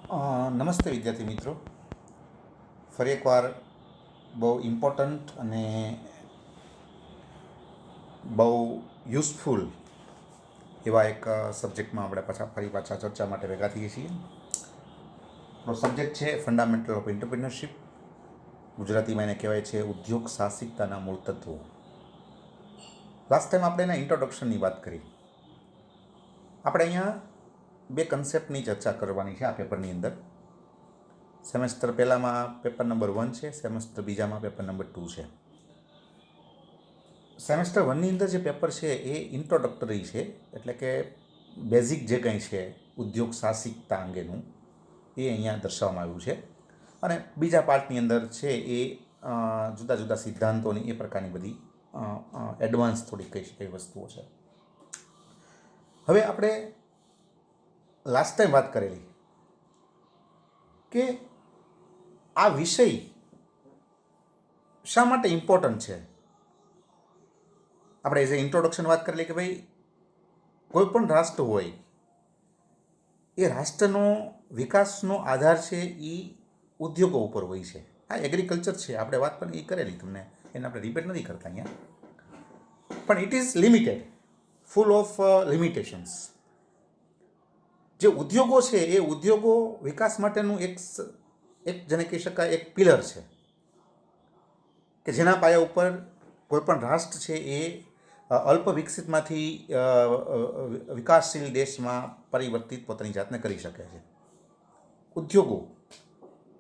નમસ્તે વિદ્યાર્થી મિત્રો. ફરી એકવાર બહુ ઇમ્પોર્ટન્ટ અને બહુ યુઝફુલ એવા એક સબ્જેક્ટમાં આપણે ફરી પાછા ચર્ચા માટે ભેગા થઈએ છીએ. આપણો સબ્જેક્ટ છે ફંડામેન્ટલ ઓફ એન્ટરપ્રિન્યોરશિપ. ગુજરાતીમાં એને કહેવાય છે ઉદ્યોગ સાહસિકતાના મૂળ તત્વો. લાસ્ટ ટાઈમ આપણે એના ઇન્ટ્રોડક્શનની વાત કરી. આપણે અહીંયા બે કન્સેપ્ટની ચર્ચા કરવાની છે આ પેપરની અંદર. સેમેસ્ટર પહેલામાં પેપર નંબર 1 છે, સેમેસ્ટર બીજામાં પેપર નંબર 2 છે. સેમેસ્ટર 1ની અંદર જે પેપર છે એ ઇન્ટ્રોડક્ટરી છે, એટલે કે બેઝિક જે કંઈ છે ઉદ્યોગ સાહસિકતા અંગેનું એ અહીંયા દર્શાવવામાં આવ્યું છે. અને બીજા પાર્ટની અંદર છે એ જુદા જુદા સિદ્ધાંતોની એ પ્રકારની બધી એડવાન્સ થોડી કહી શકાય વસ્તુઓ છે. હવે આપણે લાસ્ટ ટાઈમ વાત કરેલી કે આ વિષય શા માટે ઇમ્પોર્ટન્ટ છે. આપણે એઝ એ ઇન્ટ્રોડક્શન વાત કરેલી કે ભાઈ કોઈ પણ રાષ્ટ્ર હોય એ રાષ્ટ્રનો વિકાસનો આધાર છે એ ઉદ્યોગો ઉપર હોય છે. આ એગ્રીકલ્ચર છે, આપણે વાત પણ એ કરેલી, તમને એને આપણે રિપીટ નથી કરતા અહીંયા. પણ it is limited, full of limitations. જે ઉદ્યોગો છે એ ઉદ્યોગો વિકાસ માટેનું એક જેને કહી શકાય એક પિલર છે કે જેના પાયા ઉપર કોઈ પણ રાષ્ટ્ર છે એ અલ્પ વિકસિતમાંથી વિકાસશીલ દેશમાં પરિવર્તિત પોતાની જાતને કરી શકે છે. ઉદ્યોગો.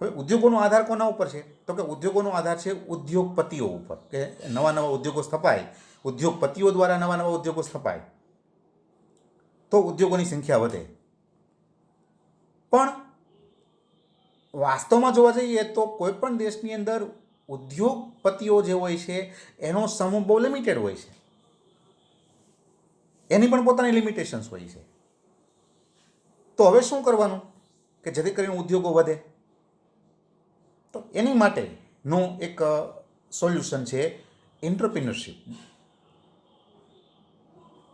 હવે ઉદ્યોગોનો આધાર કોના ઉપર છે? તો કે ઉદ્યોગોનો આધાર છે ઉદ્યોગપતિઓ ઉપર, કે નવા નવા ઉદ્યોગો સ્થપાય, ઉદ્યોગપતિઓ દ્વારા નવા નવા ઉદ્યોગો સ્થપાય તો ઉદ્યોગોની સંખ્યા વધે. પણ વાસ્તવમાં જોવા જઈએ તો કોઈ પણ દેશની અંદર ઉદ્યોગપતિઓ જે હોય છે એનો સમૂહ બહુ લિમિટેડ હોય છે, એની પણ પોતાની લિમિટેશન્સ હોય છે. તો હવે શું કરવાનું કે જેથી કરીને ઉદ્યોગો વધે? તો એની માટેનું એક સોલ્યુશન છે એન્ટરપ્રિન્યોરશિપ,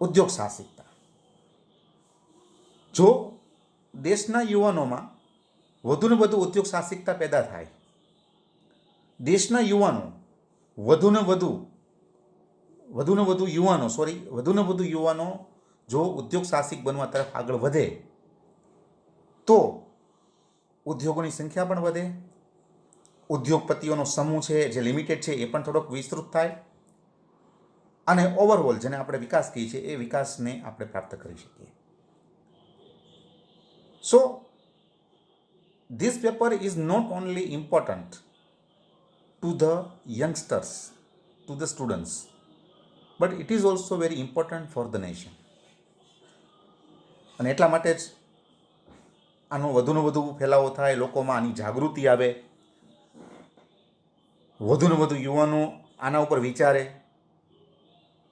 ઉદ્યોગ સાહસિકતા. જો દેશના યુવાનોમાં વધુને વધુ ઉદ્યોગ સાહસિકતા પેદા થાય, દેશના યુવાનો વધુને વધુ યુવાનો જો ઉદ્યોગ સાહસિક બનવા તરફ આગળ વધે તો ઉદ્યોગોની સંખ્યા પણ વધે, ઉદ્યોગપતિઓનો સમૂહ છે જે લિમિટેડ છે એ પણ થોડોક વિસ્તૃત થાય, અને ઓવરઓલ જેને આપણે વિકાસ કહીએ છીએ એ વિકાસને આપણે પ્રાપ્ત કરી શકીએ. સો this paper is not only important to the youngsters, to the students, but it is also very important for the nation. અને એટલા માટે જ આનો વધુને વધુ ફેલાવો થાય, લોકોમાં આની જાગૃતિ આવે, વધુને વધુ યુવાનો આના ઉપર વિચારે,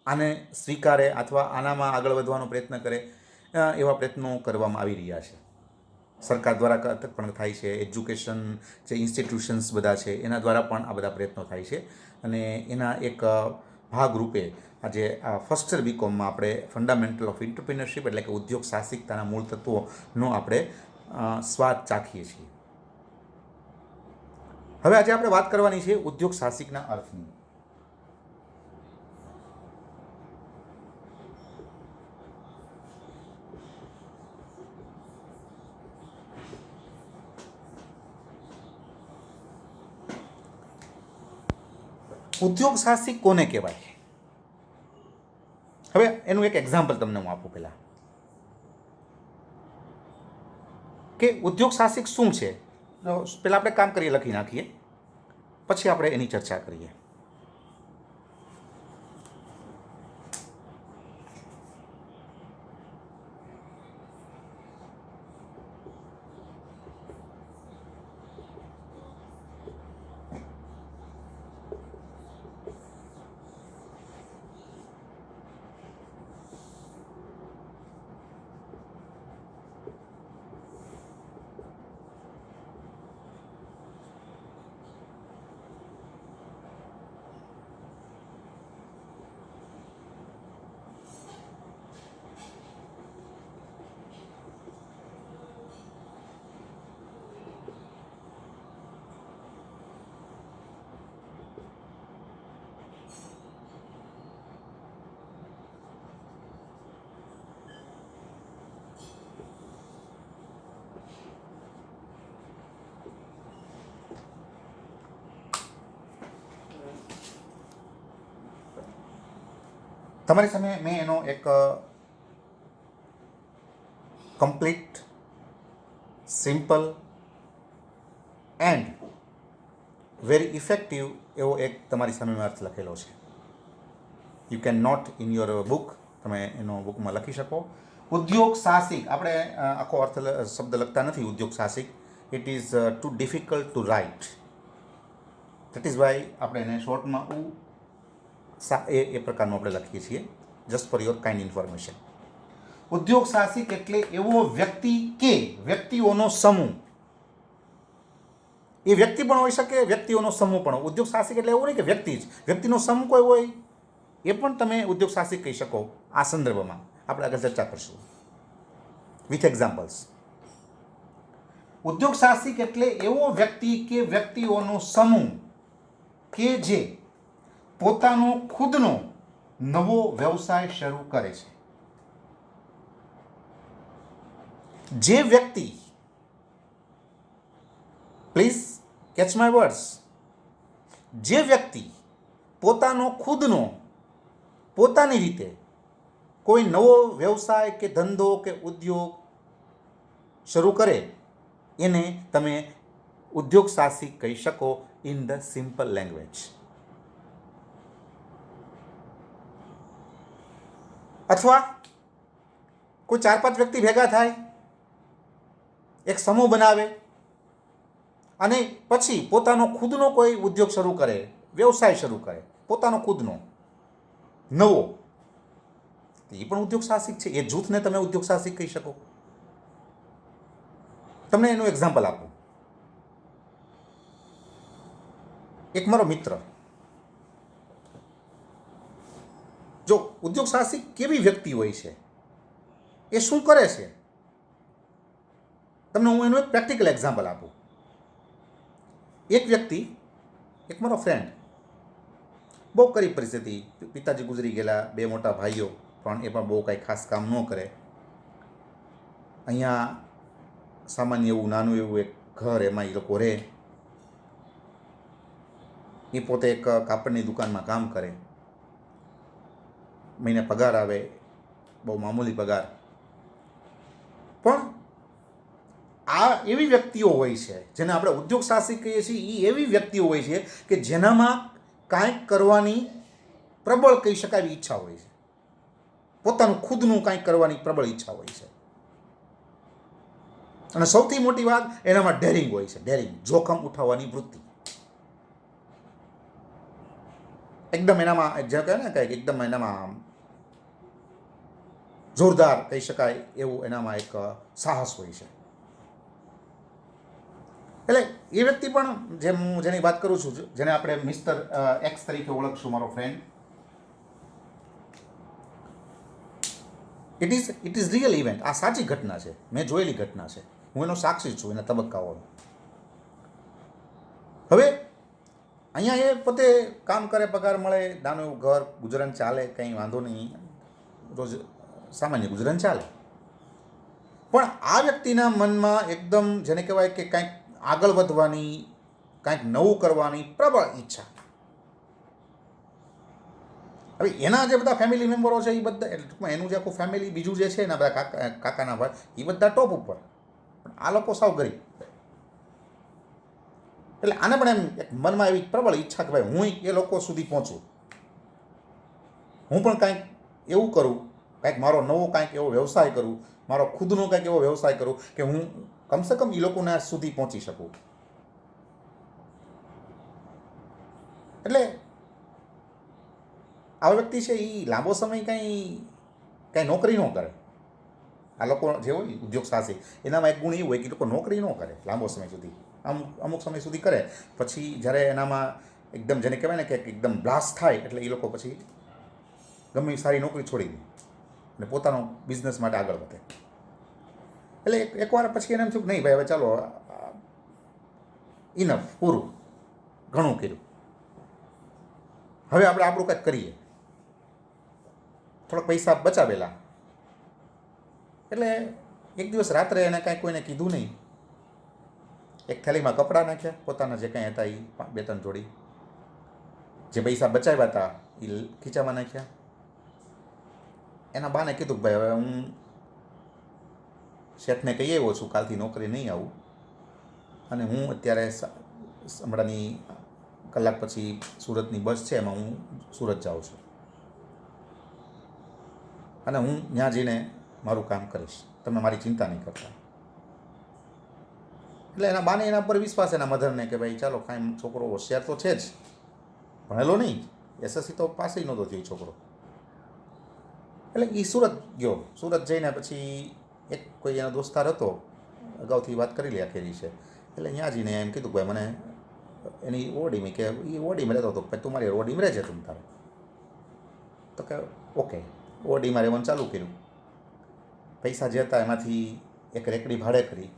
આને સ્વીકારે અથવા આનામાં આગળ વધવાનો પ્રયત્ન કરે, એવા પ્રયત્નો કરવામાં આવી રહ્યા છે. સરકાર દ્વારા પણ થાય છે, એજ્યુકેશન જે ઇન્સ્ટિટ્યુશન્સ બધા છે એના દ્વારા પણ આ બધા પ્રયત્નો થાય છે. અને એના એક ભાગરૂપે આજે આ ફર્સ્ટ યર બીકોમમાં આપણે ફંડામેન્ટલ ઓફ એન્ટરપ્રિન્યોરશિપ એટલે કે ઉદ્યોગ સાહસિકતાના મૂળ તત્વોનો આપણે સ્વાદ ચાખીએ છીએ. હવે આજે આપણે વાત કરવાની છે ઉદ્યોગ સાહસિકના અર્થની. ઉદ્યોગ સાહસિક કોને કહેવાય? હવે એનું એક એક્ઝામ્પલ તમને હું આપું પહેલાં કે ઉદ્યોગ સાહસિક શું છે. પહેલાં આપણે કામ કરીએ, લખી નાખીએ, પછી આપણે એની ચર્ચા કરીએ. તમારી સામે મેં એનો એક complete, simple and very effective એવો એક તમારી સામે મેં અર્થ લખેલો છે. You can note in your book, તમે એનો બુકમાં લખી શકો. ઉદ્યોગ સાહસિક, આપણે આખો અર્થ શબ્દ લખતા નથી ઉદ્યોગ સાહસિક. It is too difficult to write. That is why આપણે એને શોર્ટમાં એ પ્રકારનું આપણે લખીએ છીએ. Just for your kind information. ઉદ્યોગ સાહસિક એટલે એવો વ્યક્તિ કે વ્યક્તિઓનો સમૂહ. એ વ્યક્તિ પણ હોઈ શકે, વ્યક્તિઓનો સમૂહ પણ. ઉદ્યોગ સાહસિક એટલે એવું નહીં કે વ્યક્તિ જ, વ્યક્તિનો સમૂહ કોઈ હોય એ પણ તમે ઉદ્યોગ સાહસિક કહી શકો. આ સંદર્ભમાં આપણે આગળ ચર્ચા કરશું વિથ એક્ઝામ્પલ્સ. ઉદ્યોગ સાહસિક એટલે એવો વ્યક્તિ કે વ્યક્તિઓનો સમૂહ કે જે પોતાનો ખુદનો નવો વ્યવસાય શરૂ કરે છે. જે વ્યક્તિ, પ્લીઝ કેચ માય વર્ડ્સ, જે વ્યક્તિ પોતાનો ખુદનો પોતાની રીતે કોઈ નવો વ્યવસાય કે ધંધો કે ઉદ્યોગ શરૂ કરે એને તમે ઉદ્યોગ સાહસિક કહી શકો ઇન ધ સિમ્પલ લેંગ્વેજ. અથવા કોઈ 4-5 વ્યક્તિ ભેગા થાય, એક સમૂહ બનાવે અને પછી પોતાનો ખુદનો કોઈ ઉદ્યોગ શરૂ કરે, વ્યવસાય શરૂ કરે, પોતાનો ખુદનો નવો, એ પણ ઉદ્યોગ સાહસિક છે. એ જૂથને તમે ઉદ્યોગ સાહસિક કહી શકો. તમને એનું એક્ઝામ્પલ આપું. એક મારો મિત્ર, જો ઉદ્યોગ સાહસિક કેવી વ્યક્તિ હોય છે, એ શું કરે છે, તમને હું એનું એક પ્રેક્ટિકલ એક્ઝામ્પલ આપું. એક વ્યક્તિ, એક મારો ફ્રેન્ડ, બહુ ગરીબ પરિસ્થિતિ, પિતાજી ગુજરી ગયેલા, 2 મોટા ભાઈઓ, પણ એ પણ બહુ કાંઈ ખાસ કામ ન કરે. અહીંયા સામાન્ય એવું નાનું એવું એક ઘર, એમાં એ લોકો રહે. એ પોતે એક કાપડની દુકાનમાં કામ કરે, મહિને પગાર આવે, બહુ મામૂલી પગાર. પણ આ એવી વ્યક્તિઓ હોય છે જેને આપણે ઉદ્યોગ સાહસિક કહીએ છીએ. એ એવી વ્યક્તિઓ હોય છે કે જેનામાં કાંઈક કરવાની પ્રબળ કહી શકાય એવી ઈચ્છા હોય છે. પોતાનું ખુદનું કાંઈક કરવાની પ્રબળ ઈચ્છા હોય છે. અને સૌથી મોટી વાત, એનામાં ડેરિંગ હોય છે. ડેરિંગ, જોખમ ઉઠાવવાની વૃત્તિ. એકદમ એનામાં જે કહે ને કંઈક એકદમ એનામાં જોરદાર કહી શકાય એવું એનામાં એક સાહસ હોય છે. એટલે એ વ્યક્તિ પણ, જેમ હું જેની વાત કરું છું, જેને આપણે મિસ્ટર એક્સ તરીકે ઓળખશું, મારો friend, it is real event. આ સાચી ઘટના છે, મેં જોયેલી ઘટના છે, હું એનો સાક્ષી છું, એના તબક્કાઓનો. હવે અહીંયા એ પોતે કામ કરે, પગાર મળે, નાનું એવું ઘર, ગુજરાન ચાલે, કંઈ વાંધો નહીં, રોજ સામાન્ય ગુજરાન ચાલે. પણ આ વ્યક્તિના મનમાં એકદમ, જેને કહેવાય કે કાંઈક આગળ વધવાની, કાંઈક નવું કરવાની પ્રબળ ઈચ્છા. હવે એના જે બધા ફેમિલી મેમ્બરો છે એ બધા, એટલે ટૂંકમાં એનું જે આખું ફેમિલી બીજું જે છે એના બધા કાકાના ભાઈ, એ બધા ટોપ ઉપર, પણ આ લોકો સાવ ગરીબ. એટલે આને પણ એમ એક મનમાં એવી પ્રબળ ઈચ્છા કે ભાઈ હું એ લોકો સુધી પહોંચું, હું પણ કાંઈક એવું કરું, કાંઈક મારો નવો કાંઈક એવો વ્યવસાય કરું, મારો ખુદનો કાંઈક એવો વ્યવસાય કરું કે હું કમસે કમ એ લોકોના સુધી પહોંચી શકું. એટલે આ વ્યક્તિ છે એ લાંબો સમય કાંઈ નોકરી ન કરે. આ લોકો જે હોય ઉદ્યોગ સાહસિક, એનામાં એક ગુણ એવું હોય કે લોકો નોકરી ન કરે લાંબો સમય સુધી. અમુક સમય સુધી કરે, પછી જ્યારે એનામાં એકદમ, જેને કહેવાય ને કે એકદમ બ્લાસ્ટ થાય, એટલે એ લોકો પછી ગમે સારી નોકરી છોડી દે અને પોતાનો બિઝનેસ માટે આગળ વધે. એટલે એકવાર પછી એને એમ થયું કે નહીં ભાઈ, હવે ચાલો, ઇનફ, પૂરું, ઘણું કર્યું, હવે આપણે આપણું કંઈક કરીએ. થોડાક પૈસા બચાવેલા, એટલે એક દિવસ રાત્રે એને કાંઈ કોઈને કીધું નહીં, એક થેલીમાં કપડાં નાખ્યા, પોતાના જે કાંઈ હતા એ 2-3 જોડી, જે પૈસા બચાવ્યા હતા એ ખીચામાં નાખ્યા, એના બાને કીધું કે ભાઈ હવે હું શેઠને કહી આવ્યો છું, કાલથી નોકરી નહીં આવું, અને હું અત્યારે હમણાંની કલાક પછી સુરતની બસ છે, એમાં હું સુરત જાઉં છું, અને હું ત્યાં જઈને મારું કામ કરીશ, તમે મારી ચિંતા નહીં કરતા. એટલે એના બાને એના પર વિશ્વાસ, એના મધરને, કે ભાઈ ચાલો કાંઈ છોકરો હોશિયાર તો છે જ, ભણેલો નહીં, એસએસસી તો પાસે નહોતો થયો છોકરો. એટલે એ સુરત ગયો. સુરત જઈને પછી એક કોઈ એનો દોસ્તાર હતો, અગાઉથી વાત કરી લે આખેલી છે, એટલે ત્યાં જઈને એમ કીધું ભાઈ મને એની ઓડીમાં, કે એ ઓડીમાં રહેતો હતો, ભાઈ તું મારી ઓડીમાં રહેજે તું તારે. તો કે ઓકે, ઓડીમાં રહેવાનું ચાલુ કર્યું. પૈસા જે હતા એમાંથી એક રેકડી ભાડે કરી,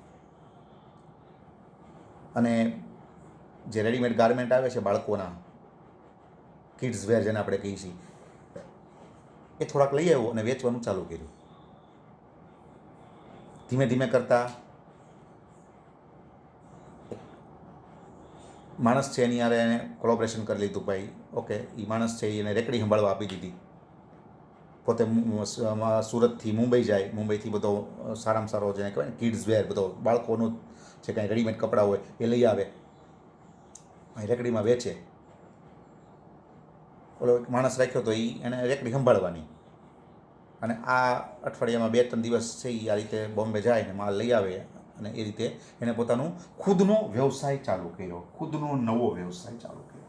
અને જે રેડીમેડ ગાર્મેન્ટ આવે છે બાળકોના, કિડ્સ વેર જેને આપણે કહીએ છીએ, એ થોડાક લઈ આવ્યો અને વેચવાનું ચાલુ કર્યું. ધીમે ધીમે કરતાં માણસ છે એની યારે એને કોલોબરેશન કરી લીધું. ભાઈ ઓકે, એ માણસ છે એને રેકડી સંભાળવા આપી દીધી. પોતે સુરતથી મુંબઈ જાય, મુંબઈથી બધો સારામાં સારો જેને કહેવાય ને કિડ્સ વેર, બધો બાળકોનું જે કાંઈ રેડીમેડ કપડાં હોય એ લઈ આવે, અહીં રેકડીમાં વેચે. ઓલો એક માણસ રાખ્યો તો એને રેકડી સંભાળવાની, અને આ અઠવાડિયામાં 2-3 દિવસ છે એ આ રીતે બોમ્બે જાય ને માલ લઈ આવે, અને એ રીતે એણે પોતાનું ખુદનો વ્યવસાય ચાલુ કર્યો, ખુદનો નવો વ્યવસાય ચાલુ કર્યો.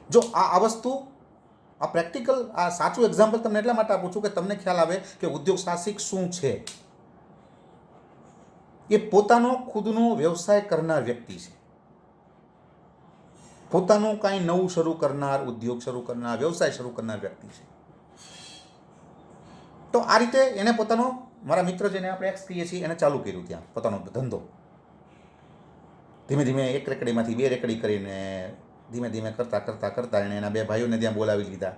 જો આ વસ્તુ, આ પ્રેક્ટિકલ, આ સાચું એક્ઝામ્પલ તમને એટલા માટે આપું છું કે તમને ખ્યાલ આવે કે ઉદ્યોગ સાહસિક શું છે. એ પોતાનો ખુદનો વ્યવસાય કરનાર વ્યક્તિ છે, પોતાનું કાંઈ નવું શરૂ કરનાર, ઉદ્યોગ શરૂ કરનાર, વ્યવસાય શરૂ કરનાર વ્યક્તિ છે. તો આ રીતે એને પોતાનો, મારા મિત્ર જેને આપણે એક્સ કહીએ છીએ, એને ચાલુ કર્યું ત્યાં પોતાનો ધંધો. ધીમે ધીમે 1 રેકડીમાંથી 2 રેકડી કરીને ધીમે ધીમે કરતાં એણે એના 2 ભાઈઓને ત્યાં બોલાવી લીધા,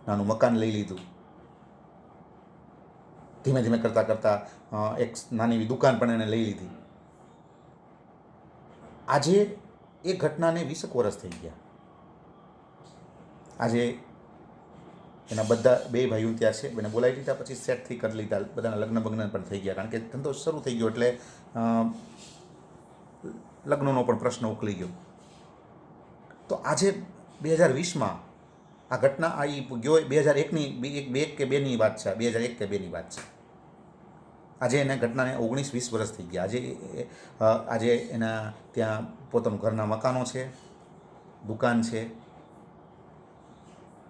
નાનું મકાન લઈ લીધું. ધીમે ધીમે કરતાં એક નાની એવી દુકાન પણ એને લઈ લીધી. આજે એ ઘટનાને 20 વર્ષ થઈ ગયા. આજે એના બધા 2 ભાઈઓ ત્યાં છે, એને બોલાવી લીધા, પછી સેટથી કરી લીધા, બધાના લગ્ન બગ્ન પણ થઈ ગયા, કારણ કે ધંધો શરૂ થઈ ગયો એટલે લગ્નનો પણ પ્રશ્ન ઉકલી ગયો. તો આજે 2020માં આ ઘટના આવી ગયો. 2001ની 1 કે 2ની વાત છે, 2001 કે 2ની વાત છે. આજે એને ઘટનાને 19-20 વર્ષ થઈ ગયા. આજે એના ત્યાં પોતાનું ઘરના મકાનો છે, દુકાન છે,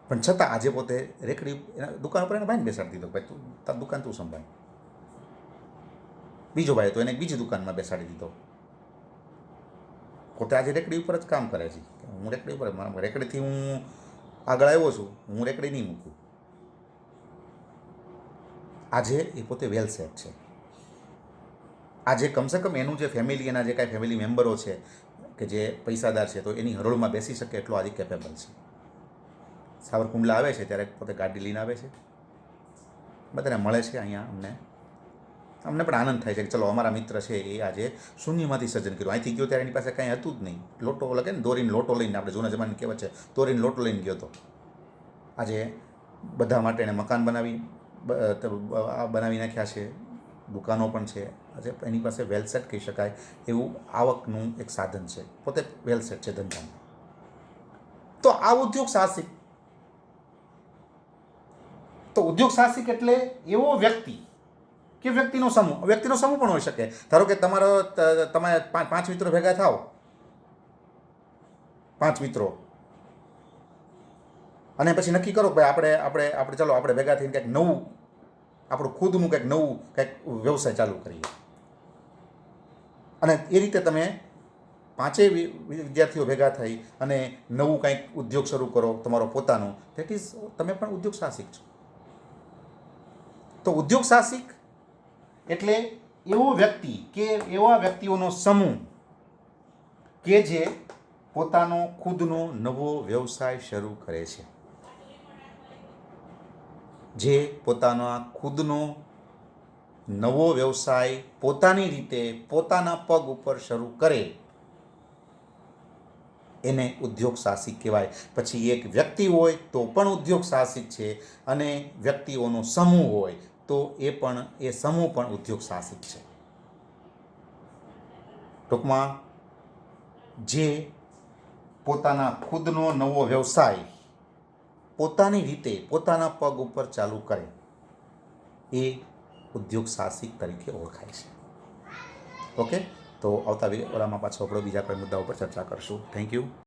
પણ છતાં આજે પોતે રેકડી એના દુકાન ઉપર એને ભાઈને બેસાડી દીધો, ભાઈ તું તારી દુકાન તું સંભાળ. બીજો ભાઈ તો એને બીજી દુકાનમાં બેસાડી દીધો. પોતે આજે રેકડી ઉપર જ કામ કરે છે. હું રેકડી ઉપર, રેકડીથી હું આગળ આવ્યો છું, હું રેકડી નહીં મૂકું. આજે એ પોતે વેલ સેટ છે. આજે કમસે કમ એનું જે ફેમિલી, એના જે કાંઈ ફેમિલી મેમ્બરો છે કે જે પૈસાદાર છે, તો એની હરોળમાં બેસી શકે એટલો આજે કેપેબલ છે. સાવરકુંડલા આવે છે ત્યારે પોતે ગાડી લઈને આવે છે, બધાને મળે છે. અહીંયા અમને પણ આનંદ થાય છે કે ચલો અમારા મિત્ર છે એ આજે શૂન્યમાંથી સર્જન કર્યું. અહીંથી ગયો ત્યારે એની પાસે કાંઈ હતું જ નહીં. લોટો લગે ને, દોરીને લોટો લઈને, આપણે જૂના જમાનાની કહેવત છે, દોરીને લોટો લઈને ગયો હતો. આજે બધા માટે એણે મકાન બનાવી નાખ્યા છે, દુકાનો પણ છે. આજે એની પાસે વેલસેટ કહી શકાય એવું આવકનું એક સાધન છે, પોતે વેલસેટ છે ધંધામાં. તો આ ઉદ્યોગ સાહસિક. તો ઉદ્યોગ સાહસિક એટલે એવો વ્યક્તિ કે વ્યક્તિનો સમૂહ પણ હોઈ શકે. ધારો કે તમે 5 મિત્રો ભેગા થાવ, 5 મિત્રો, અને પછી નક્કી કરો કે આપણે ચાલો આપણે ભેગા થઈને કંઈક નવું, આપણું ખુદનું કંઈક નવું વ્યવસાય ચાલુ કરીએ. અને એ રીતે તમે 5 વિદ્યાર્થીઓ ભેગા થઈ અને નવું કંઈક ઉદ્યોગ શરૂ કરો તમારો પોતાનો. ધેટ ઇઝ, તમે પણ ઉદ્યોગ સાહસિક છો. તો ઉદ્યોગ સાહસિક એટલે એવો વ્યક્તિ કે એવા વ્યક્તિઓનો સમૂહ કે જે પોતાનો ખુદનો નવો વ્યવસાય શરૂ કરે છે, જે પોતાના ખુદનો નવો વ્યવસાય પોતાની રીતે પોતાના પગ ઉપર શરૂ કરે એને ઉદ્યોગ સાહસિક કહેવાય. પછી એક વ્યક્તિ હોય તો પણ ઉદ્યોગ સાહસિક છે, અને વ્યક્તિઓનો સમૂહ હોય તો એ સમૂહ પણ ઉદ્યોગ સાહસિક છે. ટૂંકમાં જે પોતાના ખુદનો નવો વ્યવસાય પોતાની રીતે પોતાના પગ ઉપર ચાલુ કરે એ ઉદ્યોગ સાહસિક તરીકે ઓળખાય છે. ઓકે, તો આવતા વિડીયોમાં પાછો આપણે બીજા કોઈ મુદ્દા ઉપર ચર્ચા કરશું. Thank you.